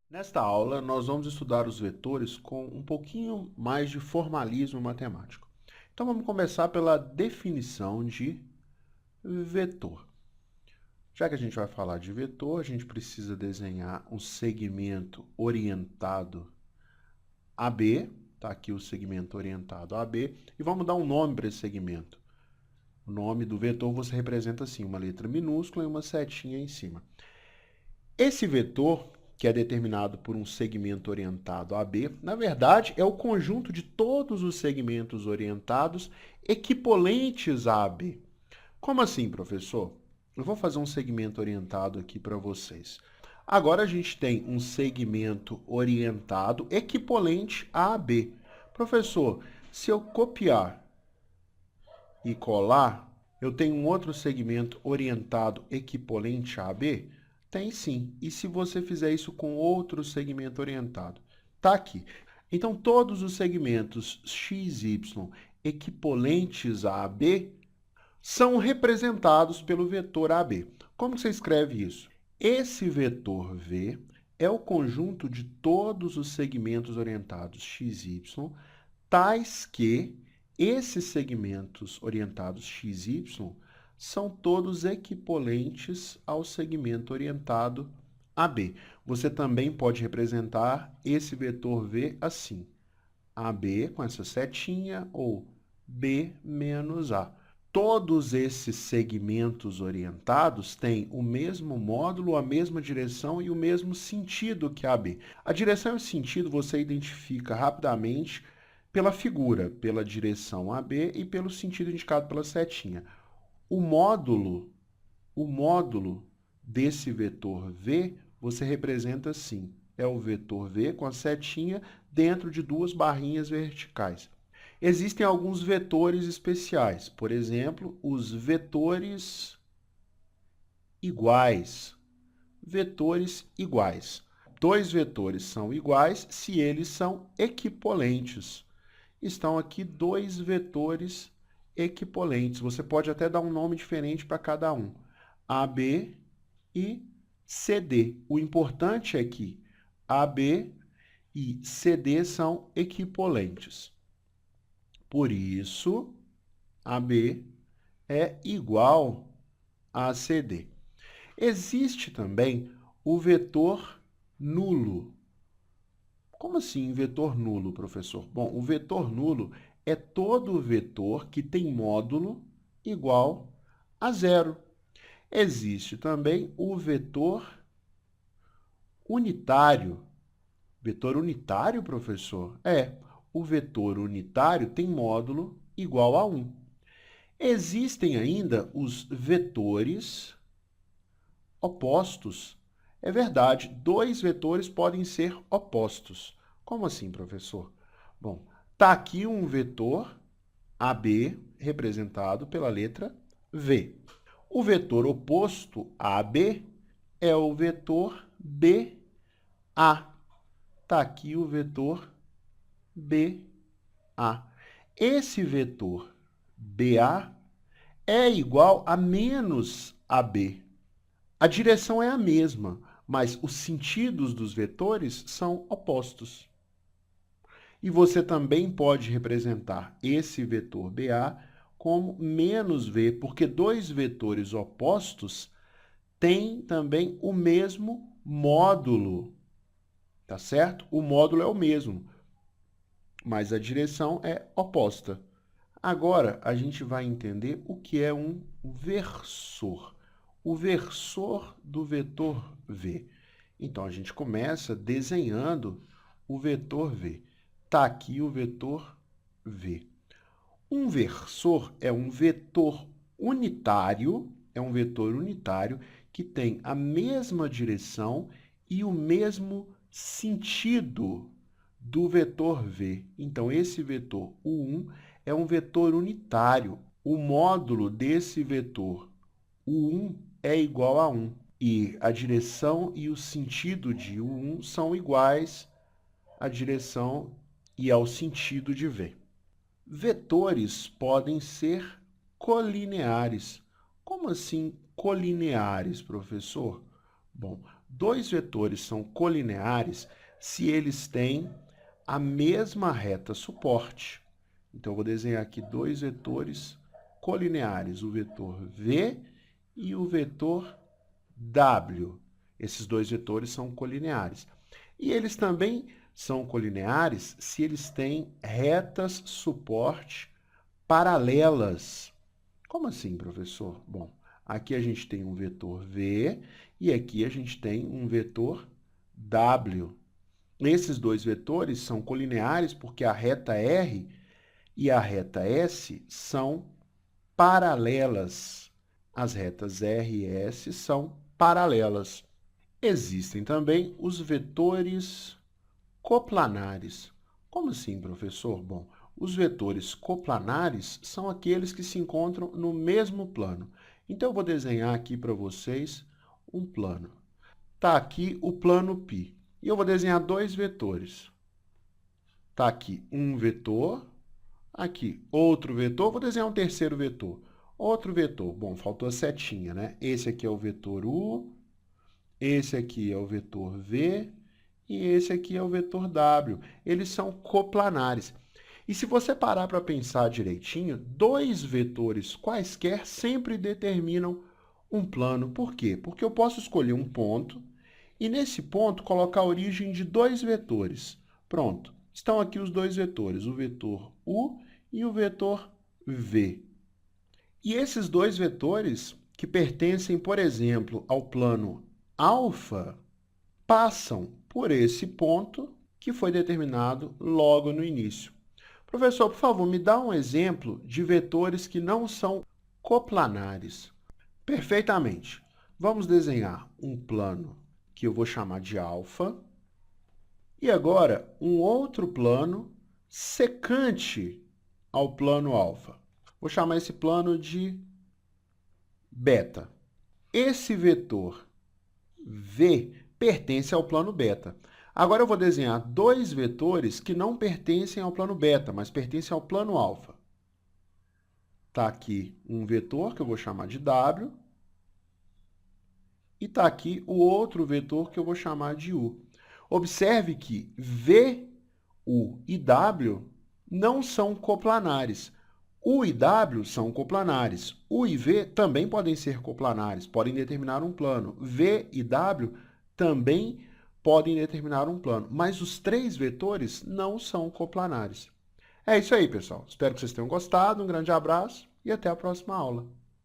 Nesta aula, nós vamos estudar os vetores com um pouquinho mais de formalismo matemático. Então, vamos começar pela definição de vetor. Já que a gente vai falar de vetor, a gente precisa desenhar um segmento orientado AB. Está aqui o segmento orientado AB. E vamos dar um nome para esse segmento. O nome do vetor você representa assim, uma letra minúscula e uma setinha em cima. Esse vetor, que é determinado por um segmento orientado AB, na verdade é o conjunto de todos os segmentos orientados equivalentes a AB. Como assim, professor? Eu vou fazer um segmento orientado aqui para vocês. Agora a gente tem um segmento orientado equivalente a AB. Professor, se eu copiar e colar, eu tenho um outro segmento orientado equivalente a AB? Tem sim. E se você fizer isso com outro segmento orientado? Está aqui. Então, todos os segmentos x, y equivalentes a AB são representados pelo vetor AB. Como você escreve isso? Esse vetor V é o conjunto de todos os segmentos orientados x, y, tais que esses segmentos orientados x, y são todos equivalentes ao segmento orientado AB. Você também pode representar esse vetor V assim, AB com essa setinha ou B menos A. Todos esses segmentos orientados têm o mesmo módulo, a mesma direção e o mesmo sentido que a AB. A direção e o sentido você identifica rapidamente pela figura, pela direção AB e pelo sentido indicado pela setinha. O módulo desse vetor V você representa assim. É o vetor V com a setinha dentro de duas barrinhas verticais. Existem alguns vetores especiais, por exemplo, os vetores iguais. Vetores iguais. Dois vetores são iguais se eles são equivalentes. Estão aqui dois vetores equivalentes. Você pode até dar um nome diferente para cada um. AB e CD. O importante é que AB e CD são equivalentes. Por isso, AB é igual a CD. Existe também o vetor nulo. Como assim vetor nulo, professor? Bom, o vetor nulo é todo vetor que tem módulo igual a zero. Existe também o vetor unitário. Vetor unitário, professor? É, o vetor unitário tem módulo igual a 1. Existem ainda os vetores opostos. É verdade, dois vetores podem ser opostos. Como assim, professor? Bom, está aqui um vetor AB representado pela letra V. O vetor oposto a AB é o vetor BA. Está aqui o vetor BA. Esse vetor BA é igual a menos AB. A direção é a mesma, mas os sentidos dos vetores são opostos. E você também pode representar esse vetor BA como menos V, porque dois vetores opostos têm também o mesmo módulo, tá certo? O módulo é o mesmo, mas a direção é oposta. Agora, a gente vai entender o que é um versor. O versor do vetor V. Então, a gente começa desenhando o vetor V. Está aqui o vetor V. Um versor é um vetor unitário, que tem a mesma direção e o mesmo sentido do vetor V. Então, esse vetor U1 é um vetor unitário. O módulo desse vetor U1 é igual a 1. E a direção e o sentido de U1 são iguais à direção e ao sentido de V. Vetores podem ser colineares. Como assim colineares, professor? Bom, Dois vetores são colineares se eles têm a mesma reta suporte. Então, eu vou desenhar aqui dois vetores colineares, o vetor V e o vetor W. Esses dois vetores são colineares. E eles também são colineares se eles têm retas suporte paralelas. Como assim, professor? Bom, aqui a gente tem um vetor V e aqui a gente tem um vetor W. Esses dois vetores são colineares porque a reta R e a reta S são paralelas. As retas R e S são paralelas. Existem também os vetores coplanares. Como assim, professor? Bom, os vetores coplanares são aqueles que se encontram no mesmo plano. Então, eu vou desenhar aqui para vocês um plano. Está aqui o plano π. E eu vou desenhar dois vetores. Está aqui um vetor, aqui outro vetor. Vou desenhar um terceiro vetor. Outro vetor. Bom, faltou a setinha, né? Esse aqui é o vetor U, esse aqui é o vetor V e esse aqui é o vetor W. Eles são coplanares. E se você parar para pensar direitinho, dois vetores quaisquer sempre determinam um plano. Por quê? Porque eu posso escolher um ponto e nesse ponto colocar a origem de dois vetores. Pronto. Estão aqui os dois vetores, o vetor U e o vetor V. E esses dois vetores, que pertencem, por exemplo, ao plano alfa, passam por esse ponto que foi determinado logo no início. Professor, por favor, me dá um exemplo de vetores que não são coplanares. Perfeitamente. Vamos desenhar um plano que eu vou chamar de alfa. E agora, um outro plano secante ao plano alfa. Vou chamar esse plano de beta. Esse vetor V pertence ao plano beta. Agora eu vou desenhar dois vetores que não pertencem ao plano beta, mas pertencem ao plano alfa. Está aqui um vetor que eu vou chamar de W. E está aqui o outro vetor que eu vou chamar de U. Observe que V, U e W não são coplanares. U e W são coplanares. U e V também podem ser coplanares, podem determinar um plano. V e W também podem determinar um plano, mas os três vetores não são coplanares. É isso aí, pessoal. Espero que vocês tenham gostado. Um grande abraço e até a próxima aula.